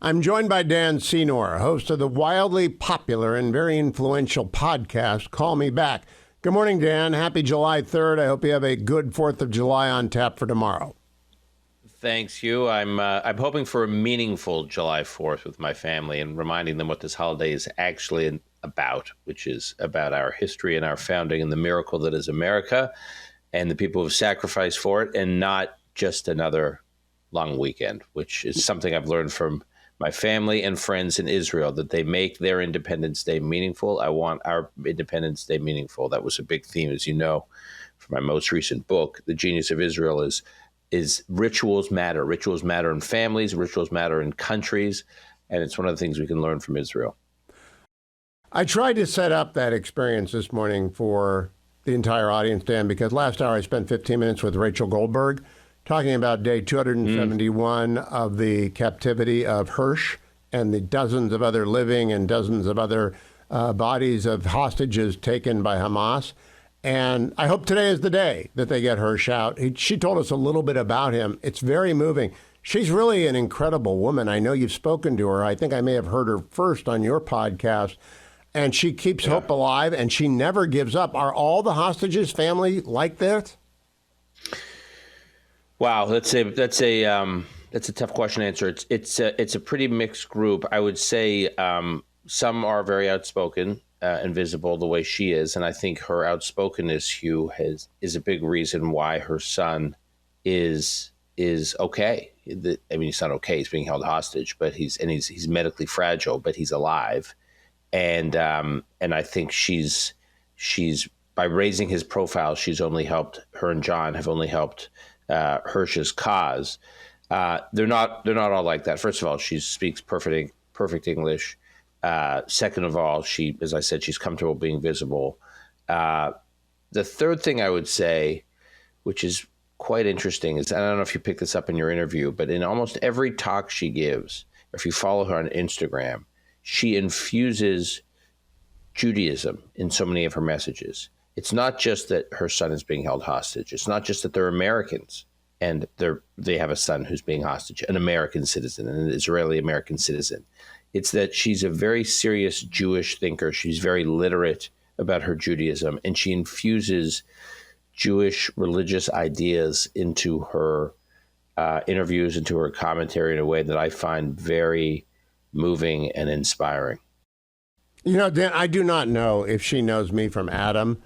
I'm joined by Dan Senor, host of the wildly popular and very influential podcast, Call Me Back. Good morning, Dan. Happy July 3rd. I hope you have a good 4th of July on tap for tomorrow. Thanks, Hugh. I'm hoping for a meaningful July 4th with my family and reminding them what this holiday is actually about, which is about our history and our founding and the miracle that is America and the people who have sacrificed for it, and not just another long weekend, which is something I've learned from my family and friends in Israel, that they make their Independence Day meaningful. I want our Independence Day meaningful. That was a big theme, as you know, for my most recent book. The Genius of Israel is rituals matter. Rituals matter in families, rituals matter in countries, and it's one of the things we can learn from Israel. I tried to set up that experience this morning for the entire audience, Dan, because last hour I spent 15 minutes with Rachel Goldberg talking about day 271 of the captivity of Hirsch and the dozens of other living and dozens of other bodies of hostages taken by Hamas. And I hope today is the day that they get Hirsch out. She told us a little bit about him. It's very moving. She's really an incredible woman. I know you've spoken to her. I think I may have heard her first on your podcast. And she keeps hope alive, and she never gives up. Are all the hostages family like this? Wow, that's a tough question to answer. It's a pretty mixed group. I would say some are very outspoken and visible the way she is, and I think her outspokenness, Hugh, is a big reason why her son is okay. I mean, he's not okay. He's being held hostage, but he's medically fragile, but he's alive, and I think she's by raising his profile, she's only helped. Her and John have only helped Hirsch's cause. They're not all like that. First of all, she speaks perfect English. Second of all, as I said, she's comfortable being visible. The third thing I would say, which is quite interesting, is, I don't know if you picked this up in your interview, but in almost every talk she gives, or if you follow her on Instagram, she infuses Judaism in so many of her messages. It's not just that her son is being held hostage. It's not just that they're Americans and they have a son who's being hostage, an American citizen, an Israeli-American citizen. It's that she's a very serious Jewish thinker. She's very literate about her Judaism, and she infuses Jewish religious ideas into her interviews, into her commentary in a way that I find very moving and inspiring. You know, Dan, I do not know if she knows me from Adam,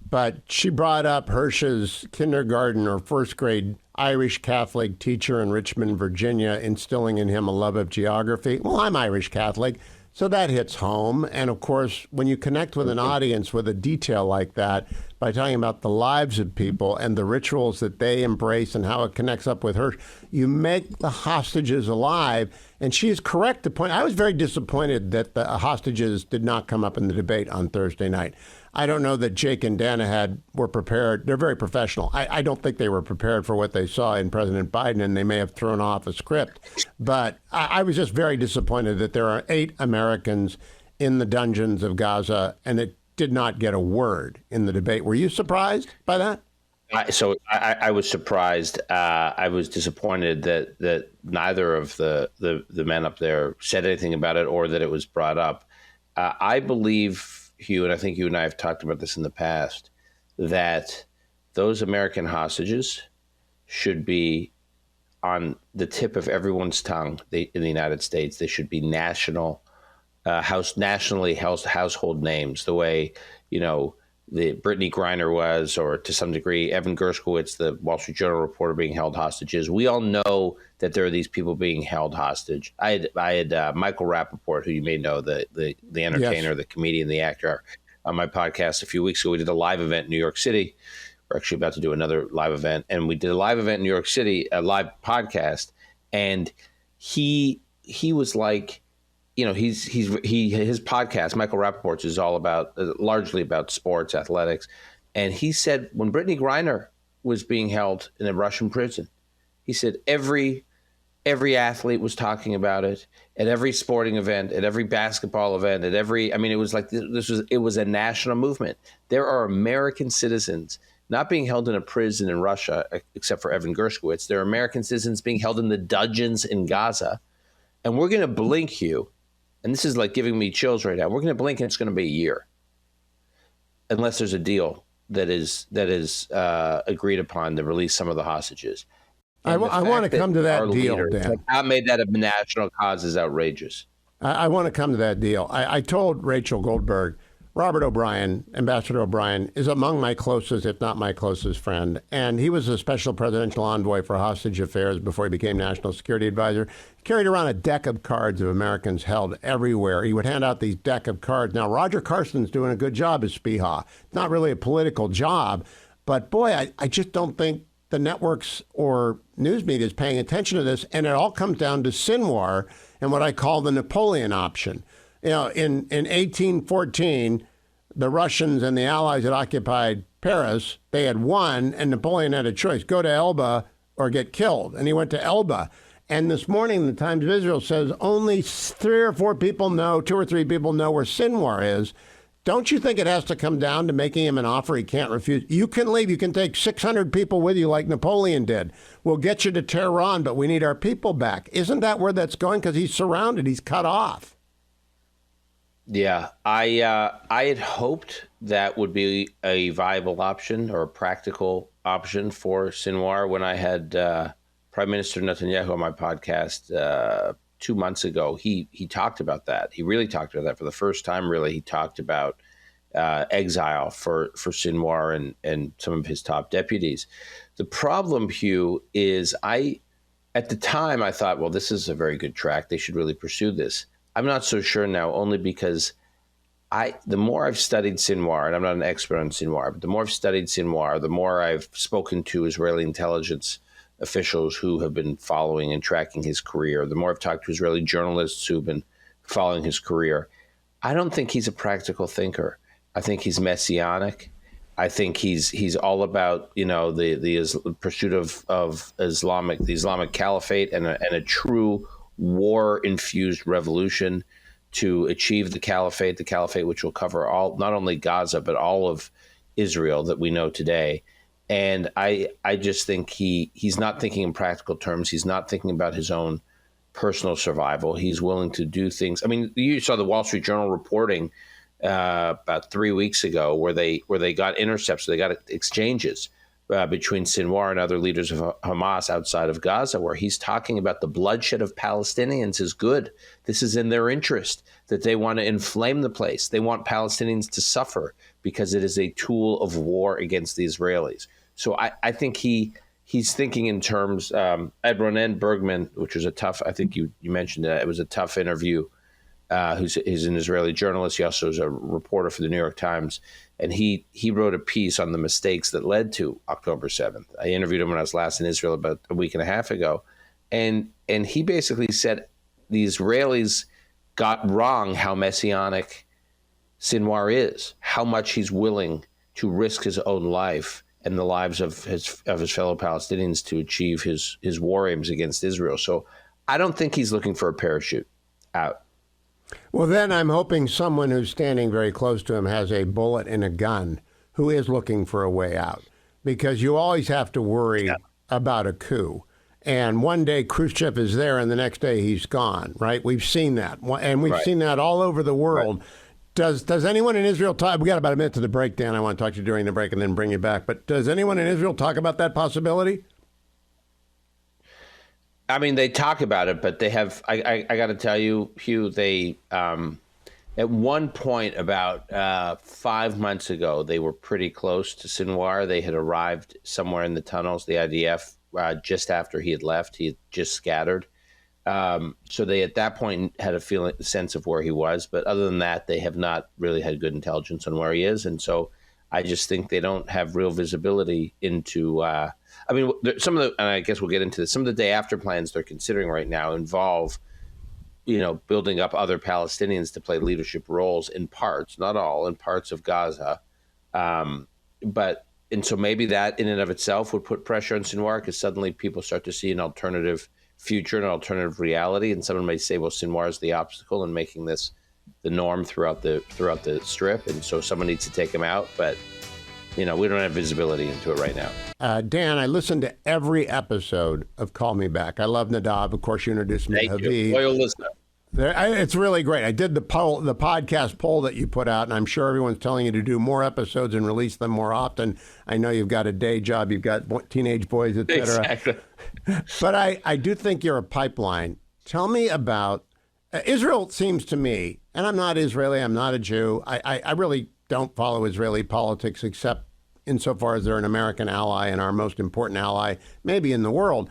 but she brought up Hirsch's kindergarten or first grade Irish Catholic teacher in Richmond, Virginia, instilling in him a love of geography. Well, I'm Irish Catholic, so that hits home. And of course, when you connect with an audience with a detail like that, by talking about the lives of people and the rituals that they embrace and how it connects up with Hirsch, you make the hostages alive. And she is correct to point. I was very disappointed that the hostages did not come up in the debate on Thursday night. I don't know that Jake and Dana were prepared. They're very professional. I don't think they were prepared for what they saw in President Biden, and they may have thrown off a script. But I was just very disappointed that there are 8 Americans in the dungeons of Gaza, and it did not get a word in the debate. Were you surprised by that? I was surprised. I was disappointed that neither of the men up there said anything about it or that it was brought up. I believe, Hugh, and I think you and I have talked about this in the past, that those American hostages should be on the tip of everyone's tongue in the United States. They should be nationally household names, the way, you know, the Brittany Griner was, or to some degree, Evan Gershkowitz, the Wall Street Journal reporter, being held hostages. We all know that there are these people being held hostage. I had Michael Rappaport, who you may know, the entertainer, yes, the comedian, the actor, on my podcast a few weeks ago. We did a live event in New York City. We're actually about to do another live event, and we did a live event in New York City, a live podcast, and he was like, you know, his podcast, Michael Rappaport's, is all about largely about sports, athletics. And he said when Brittany Griner was being held in a Russian prison, he said every athlete was talking about it at every sporting event, at every basketball event, it was like it was a national movement. There are American citizens not being held in a prison in Russia, except for Evan Gershkowitz. There are American citizens being held in the dungeons in Gaza. And we're going to blink, Hugh, and this is like giving me chills right now. We're going to blink, and it's going to be a year, unless there's a deal that is agreed upon to release some of the hostages. I want to come to that deal, Dan. I made that a national cause is outrageous. I want to come to that deal. I told Rachel Goldberg, Robert O'Brien, Ambassador O'Brien, is among my closest, if not my closest friend. And he was a special presidential envoy for hostage affairs before he became national security advisor. He carried around a deck of cards of Americans held everywhere. He would hand out these deck of cards. Now, Roger Carson's doing a good job as Spiha. It's not really a political job, but boy, I just don't think the networks or news media is paying attention to this. And it all comes down to Senor and what I call the Napoleon option. You know, in 1814, the Russians and the Allies had occupied Paris. They had won, and Napoleon had a choice: go to Elba or get killed. And he went to Elba. And this morning, the Times of Israel says only 3 or 4 people know, 2 or 3 people know where Senor is. Don't you think it has to come down to making him an offer he can't refuse? You can leave. You can take 600 people with you like Napoleon did. We'll get you to Tehran, but we need our people back. Isn't that where that's going? Because he's surrounded. He's cut off. Yeah, I had hoped that would be a viable option or a practical option for Senor when I had Prime Minister Netanyahu on my podcast 2 months ago. He talked about that. He really talked about that for the first time. Really, he talked about exile for Senor and some of his top deputies. The problem, Hugh, is at the time I thought, well, this is a very good track. They should really pursue this. I'm not so sure now, only because the more I've studied Senor, and I'm not an expert on Senor, but the more I've studied Senor, the more I've spoken to Israeli intelligence officials who have been following and tracking his career, the more I've talked to Israeli journalists who've been following his career, I don't think he's a practical thinker. I think he's messianic. I think he's all about, you know, the pursuit of the Islamic Caliphate and a true war-infused revolution to achieve the caliphate which will cover not only Gaza, but all of Israel that we know today. And I just think he's not thinking in practical terms. He's not thinking about his own personal survival. He's willing to do things. I mean, you saw the Wall Street Journal reporting about 3 weeks ago where they got intercepts, they got exchanges between Senor and other leaders of Hamas outside of Gaza, where he's talking about the bloodshed of Palestinians is good. This is in their interest, that they want to inflame the place. They want Palestinians to suffer because it is a tool of war against the Israelis. So I think he's thinking in terms, Ed Ronen Bergman, which was a tough, I think you mentioned that, it was a tough interview. He's an Israeli journalist. He also is a reporter for the New York Times. And he wrote a piece on the mistakes that led to October 7th. I interviewed him when I was last in Israel about a week and a half ago. And he basically said the Israelis got wrong how messianic Senor is, how much he's willing to risk his own life and the lives of his fellow Palestinians to achieve his war aims against Israel. So I don't think he's looking for a parachute out. Well, then I'm hoping someone who's standing very close to him has a bullet and a gun who is looking for a way out, because you always have to worry about a coup. And one day Khrushchev is there and the next day he's gone, right? We've seen that. And we've seen that all over the world. Right. Does anyone in Israel talk? We got about a minute to the break, Dan. I want to talk to you during the break and then bring you back. But does anyone in Israel talk about that possibility? I mean, they talk about it, but they have, I got to tell you, Hugh, they, at one point about 5 months ago, they were pretty close to Senor. They had arrived somewhere in the tunnels, the IDF, just after he had left. He had just scattered. So they, at that point, had a sense of where he was. But other than that, they have not really had good intelligence on where he is. And so I just think they don't have real visibility into, I mean, some of the, and I guess we'll get into this, some of the day after plans they're considering right now involve, you know, building up other Palestinians to play leadership roles in parts, not all, in parts of Gaza. And so maybe that in and of itself would put pressure on Senor, because suddenly people start to see an alternative future, an alternative reality. And someone may say, well, Senor is the obstacle in making this the norm throughout the strip. And so someone needs to take him out. But we don't have visibility into it right now. Dan, I listened to every episode of Call Me Back. I love Nadav. Of course, you introduced me to Thank Haviv. you. Loyal listener. It's really great. I did the podcast poll that you put out, and I'm sure everyone's telling you to do more episodes and release them more often. I know you've got a day job, you've got teenage boys, et cetera. Exactly. But I do think you're a pipeline. Tell me about Israel. Seems to me, and I'm not Israeli, I'm not a Jew. I really don't follow Israeli politics except insofar as they're an American ally and our most important ally, maybe in the world.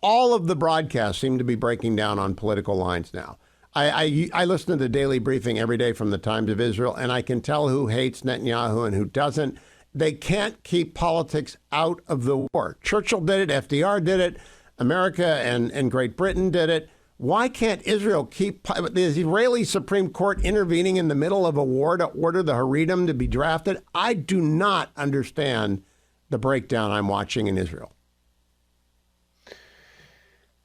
All of the broadcasts seem to be breaking down on political lines now. I listen to the daily briefing every day from the Times of Israel, and I can tell who hates Netanyahu and who doesn't. They can't keep politics out of the war. Churchill did it, FDR did it, America and Great Britain did it. Why can't Israel keep the Israeli Supreme Court intervening in the middle of a war to order the Haredim to be drafted? I do not understand the breakdown I'm watching in Israel.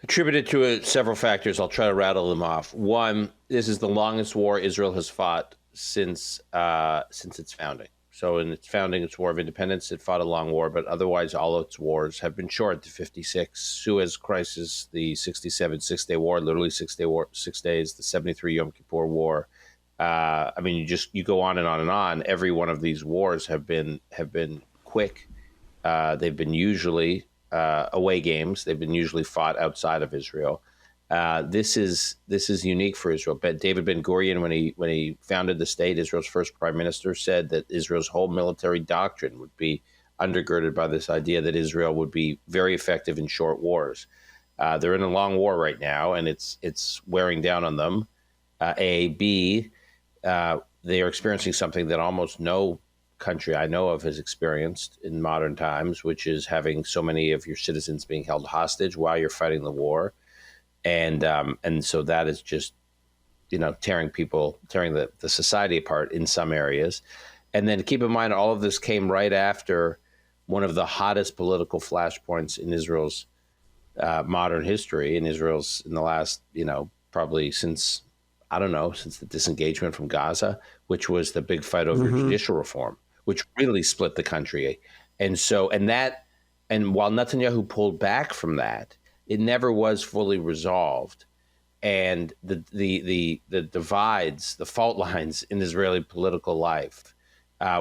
Attributed to several factors. I'll try to rattle them off. One, this is the longest war Israel has fought since its founding. So in its founding, its War of Independence, it fought a long war, but otherwise all its wars have been short. The 56 Suez Crisis, the 67 Six-Day War, literally 6 days, the 73 Yom Kippur War. You go on and on and on. Every one of these wars have been quick. They've been usually away games. They've been usually fought outside of Israel. This is unique for Israel. But David Ben-Gurion, when he founded the state, Israel's first prime minister, said that Israel's whole military doctrine would be undergirded by this idea that Israel would be very effective in short wars. They're in a long war right now, and it's wearing down on them. B, they are experiencing something that almost no country I know of has experienced in modern times, which is having so many of your citizens being held hostage while you're fighting the war. And so that is just, tearing the society apart in some areas. And then keep in mind, all of this came right after one of the hottest political flashpoints in Israel's modern history, in the last, probably since the disengagement from Gaza, which was the big fight over judicial reform, which really split the country. And while Netanyahu pulled back from that, it never was fully resolved, and the divides, the fault lines in Israeli political life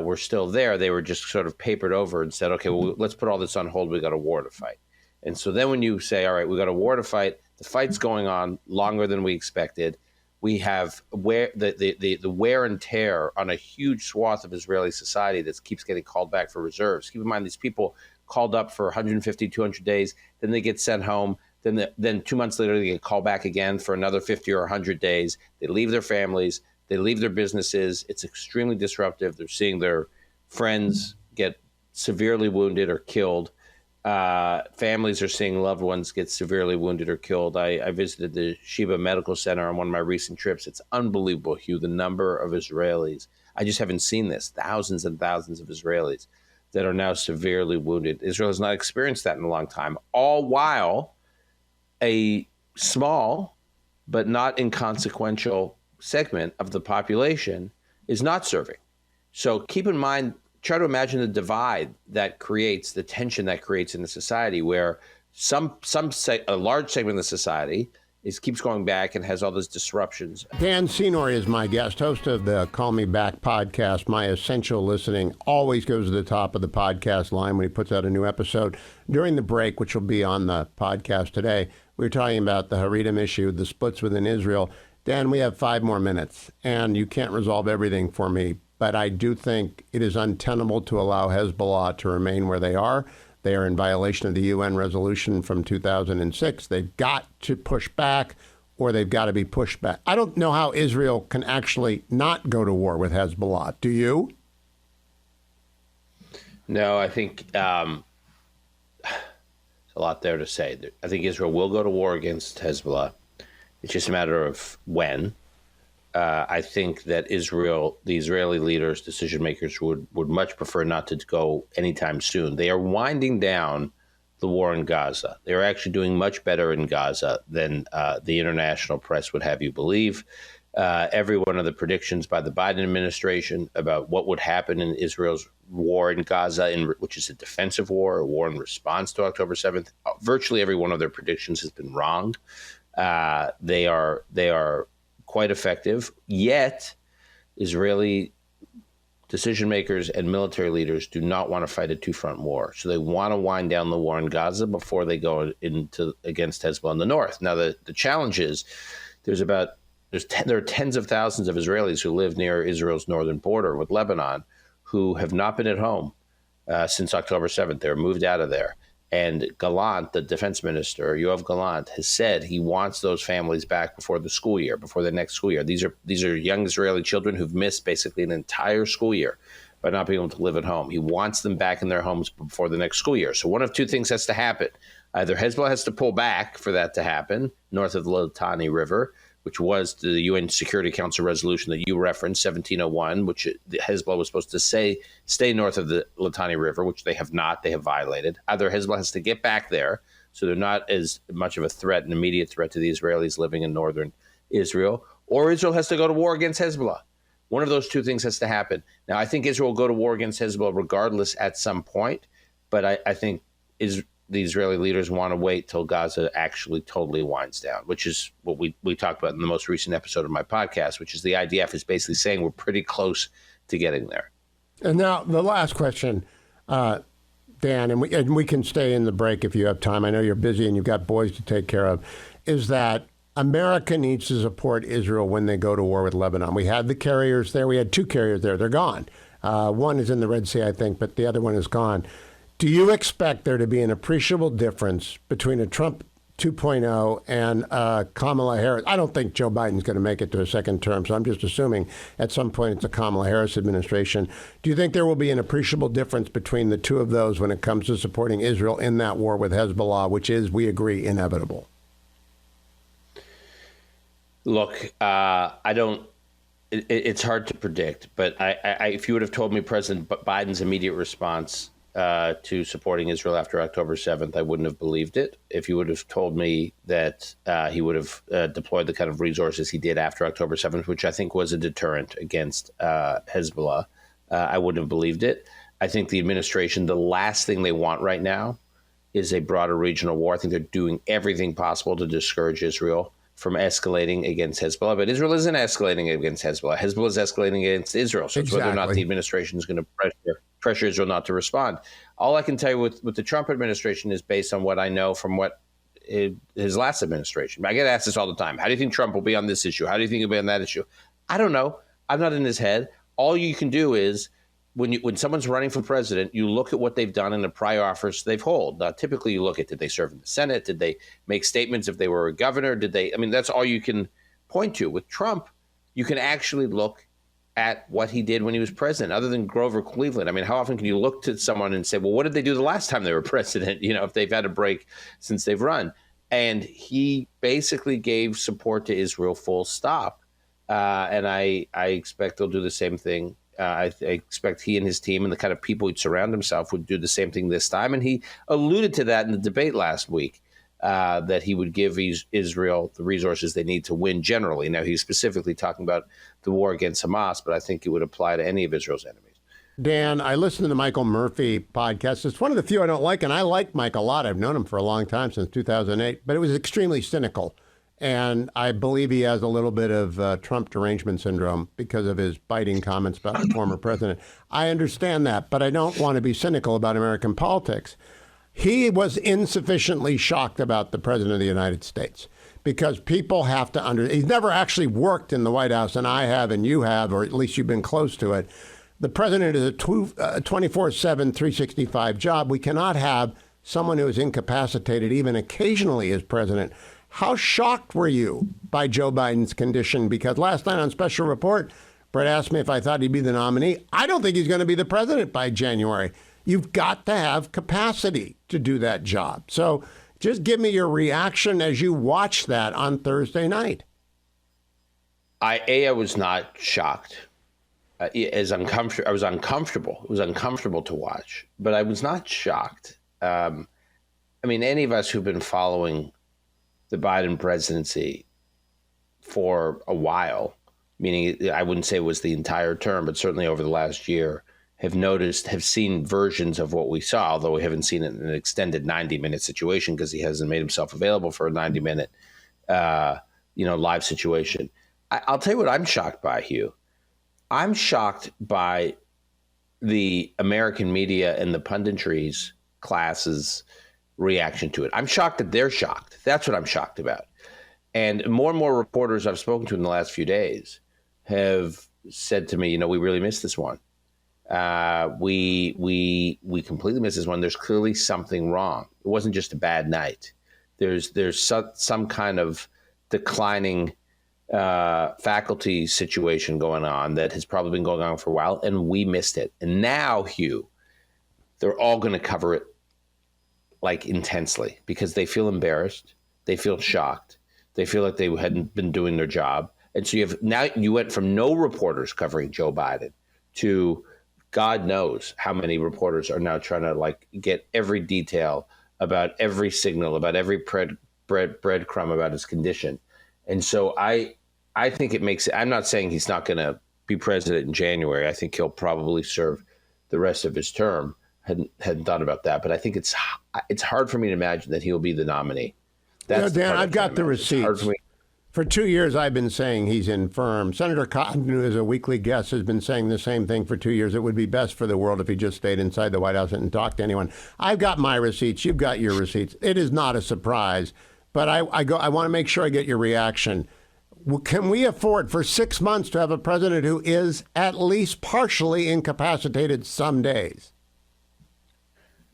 were still there. They were just sort of papered over and said, okay, well, let's put all this on hold. We got a war to fight. And so then when you say, all right, we got a war to fight, the fight's going on longer than we expected. We have the wear and tear on a huge swath of Israeli society that keeps getting called back for reserves. Keep in mind, these people called up for 150, 200 days, then they get sent home. Then 2 months later, they get called back again for another 50 or 100 days. They leave their families. They leave their businesses. It's extremely disruptive. They're seeing their friends get severely wounded or killed. Families are seeing loved ones get severely wounded or killed. I visited the Sheba Medical Center on one of my recent trips. It's unbelievable, Hugh, the number of Israelis. I just haven't seen this. Thousands and thousands of Israelis that are now severely wounded. Israel has not experienced that in a long time, all while a small but not inconsequential segment of the population is not serving. So keep in mind, try to imagine the divide that creates, the tension that creates in the society, where a large segment of the society keeps going back and has all those disruptions. Dan Senor is my guest, host of the Call Me Back podcast. My essential listening always goes to the top of the podcast line when he puts out a new episode. During the break, which will be on the podcast today, we were talking about the Haredim issue, the splits within Israel. Dan, we have 5 more minutes, and you can't resolve everything for me, but I do think it is untenable to allow Hezbollah to remain where they are. They are in violation of the UN resolution from 2006. They've got to push back, or they've got to be pushed back. I don't know how Israel can actually not go to war with Hezbollah. Do you? No, I think there's a lot there to say. I think Israel will go to war against Hezbollah. It's just a matter of when. I think that the Israeli leaders, decision makers, would much prefer not to go anytime soon. They are winding down the war in Gaza. They're actually doing much better in Gaza than the international press would have you believe. every one of the predictions by the Biden administration about what would happen in Israel's war in Gaza, which is a defensive war, a war in response to October 7th. Virtually every one of their predictions has been wrong. They are quite effective, yet Israeli decision makers and military leaders do not want to fight a two-front war. So they want to wind down the war in Gaza before they go against Hezbollah in the north. Now, the challenge is there are tens of thousands of Israelis who live near Israel's northern border with Lebanon who have not been at home since October 7th. They were moved out of there. And Gallant, the defense minister, Yoav Gallant, has said he wants those families back before the school year, before the next school year. These are young Israeli children who've missed basically an entire school year by not being able to live at home. He wants them back in their homes before the next school year. So one of two things has to happen. Either Hezbollah has to pull back for that to happen north of the Litani River, which was the UN Security Council resolution that you referenced, 1701, which Hezbollah was supposed to stay north of the Litani River, which they have not. They have violated. Either Hezbollah has to get back there, so they're not as much of a threat, an immediate threat to the Israelis living in northern Israel, or Israel has to go to war against Hezbollah. One of those two things has to happen. Now, I think Israel will go to war against Hezbollah regardless at some point, but I think the Israeli leaders want to wait till Gaza actually totally winds down, which is what we talked about in the most recent episode of my podcast, which is the IDF is basically saying we're pretty close to getting there. And now the last question, Dan, and we can stay in the break if you have time. I know you're busy and you've got boys to take care of, is that America needs to support Israel when they go to war with Lebanon. We had the carriers there. We had two carriers there. They're gone. One is in the Red Sea, I think, but the other one is gone. Do you expect there to be an appreciable difference between a Trump 2.0 and Kamala Harris? I don't think Joe Biden's going to make it to a second term, so I'm just assuming at some point it's a Kamala Harris administration. Do you think there will be an appreciable difference between the two of those when it comes to supporting Israel in that war with Hezbollah, which is, we agree, inevitable? Look, I don't. It's hard to predict, but if you would have told me President Biden's immediate response to supporting Israel after October 7th, I wouldn't have believed it. If you would have told me that he would have deployed the kind of resources he did after October 7th, which I think was a deterrent against Hezbollah, I wouldn't have believed it. I think the administration, the last thing they want right now is a broader regional war. I think they're doing everything possible to discourage Israel from escalating against Hezbollah. But Israel isn't escalating against Hezbollah. Hezbollah is escalating against Israel. So it's whether or not the administration is going to pressure Israel not to respond. All I can tell you with the Trump administration is based on what I know from what his last administration. I get asked this all the time. How do you think Trump will be on this issue? How do you think he'll be on that issue? I don't know. I'm not in his head. All you can do is when someone's running for president, you look at what they've done in the prior office they've held. Typically, you look at, did they serve in the Senate? Did they make statements if they were a governor? That's all you can point to. With Trump, you can actually look at what he did when he was president, other than Grover Cleveland. How often can you look to someone and say, well, what did they do the last time they were president? If they've had a break since they've run. And he basically gave support to Israel full stop. And I expect they'll do the same thing. I expect he and his team and the kind of people he'd surround himself would do the same thing this time. And he alluded to that in the debate last week, that he would give Israel the resources they need to win generally. Now, he's specifically talking about the war against Hamas, but I think it would apply to any of Israel's enemies. Dan, I listened to the Michael Murphy podcast. It's one of the few I don't like, and I like Mike a lot. I've known him for a long time, since 2008, but it was extremely cynical. And I believe he has a little bit of Trump derangement syndrome because of his biting comments about the former president. I understand that, but I don't want to be cynical about American politics. He was insufficiently shocked about the president of the United States because people have to he's never actually worked in the White House, and I have, and you have, or at least you've been close to it. The president is a 24/7, 365 job. We cannot have someone who is incapacitated even occasionally as president. How shocked were you by Joe Biden's condition? Because last night on Special Report, Brett asked me if I thought he'd be the nominee. I don't think he's going to be the president by January. You've got to have capacity to do that job. So just give me your reaction as you watch that on Thursday night. I was not shocked. I was uncomfortable. It was uncomfortable to watch, but I was not shocked. Any of us who've been following the Biden presidency for a while meaning I wouldn't say it was the entire term, but certainly over the last year, have seen versions of what we saw, although we haven't seen it in an extended 90-minute situation because he hasn't made himself available for a 90-minute, live situation. I'll tell you what I'm shocked by, Hugh. I'm shocked by the American media and the punditry's classes' reaction to it. I'm shocked that they're shocked. That's what I'm shocked about. And more reporters I've spoken to in the last few days have said to me, we really missed this one. We completely missed this one. There's clearly something wrong. It wasn't just a bad night. There's some kind of declining faculty situation going on that has probably been going on for a while, and we missed it. And now, Hugh, they're all going to cover it like intensely because they feel embarrassed, they feel shocked, they feel like they hadn't been doing their job. And so you went from no reporters covering Joe Biden to God knows how many reporters are now trying to get every detail about every signal, about every breadcrumb about his condition. And so I think it makes it, I'm not saying he's not going to be president in January. I think he'll probably serve the rest of his term. Hadn't thought about that, but I think it's hard for me to imagine that he'll be the nominee. That's Dan, I've got the receipts. For 2 years, I've been saying he's infirm. Senator Cotton, who is a weekly guest, has been saying the same thing for 2 years. It would be best for the world if he just stayed inside the White House and didn't talk to anyone. I've got my receipts. You've got your receipts. It is not a surprise, but I want to make sure I get your reaction. Can we afford for 6 months to have a president who is at least partially incapacitated some days?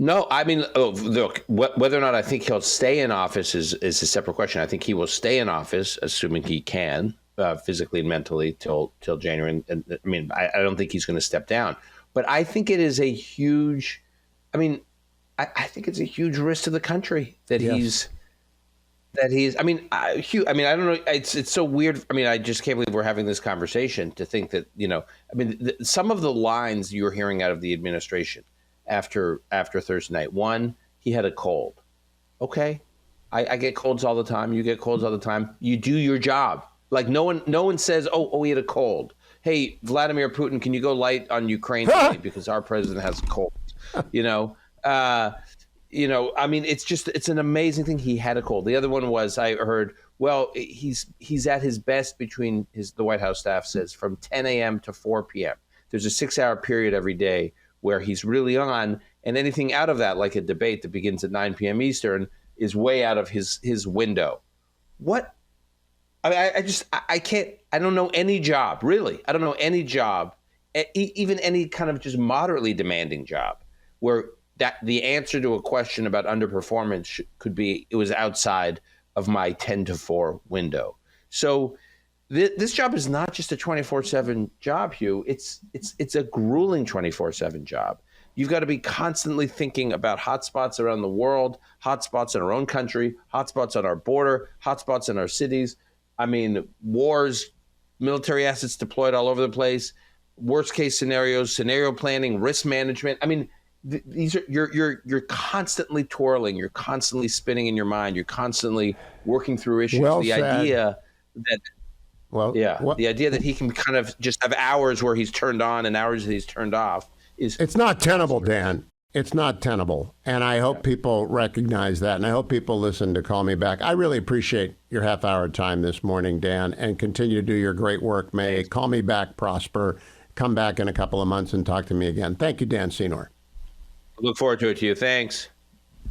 No, I mean, look, whether or not I think he'll stay in office is a separate question. I think he will stay in office, assuming he can, physically and mentally, till January. And I mean, I don't think he's going to step down. But I think it is a huge, I think it's a huge risk to the country that he's, Hugh, I mean, I don't know. It's so weird. I mean, I just can't believe we're having this conversation to think that, some of the lines you're hearing out of the administration after Thursday night. One, he had a cold. Okay. I get colds all the time. You get colds all the time. You do your job. Like no one says, oh, he had a cold. Hey, Vladimir Putin, can you go light on Ukraine today because our president has a cold? It's an amazing thing. He had a cold. The other one was, I heard, well, he's at his best between the White House staff says from 10 a.m. to 4 p.m. There's a 6-hour period every day where he's really on, and anything out of that, like a debate that begins at 9 p.m. Eastern, is way out of his window. What? I mean, I can't, I don't know any job, really. I don't know any job, even any kind of just moderately demanding job, where that the answer to a question about underperformance could be, it was outside of my 10 to 4 window. So this job is not just a 24/7 job, Hugh. It's a grueling 24/7 job. You've got to be constantly thinking about hotspots around the world, hotspots in our own country, hotspots on our border, hotspots in our cities. I mean, wars, military assets deployed all over the place, worst case scenarios, scenario planning, risk management. I mean, these are you're constantly twirling, you're constantly spinning in your mind, you're constantly working through issues. The idea that he can kind of just have hours where he's turned on and hours that he's turned off it's not tenable, Dan. It's not tenable. And I hope people recognize that. And I hope people listen to Call Me Back. I really appreciate your half-hour time this morning, Dan, and continue to do your great work. May Call Me Back prosper. Come back in a couple of months and talk to me again. Thank you, Dan Senor. Look forward to it, Hugh. Thanks.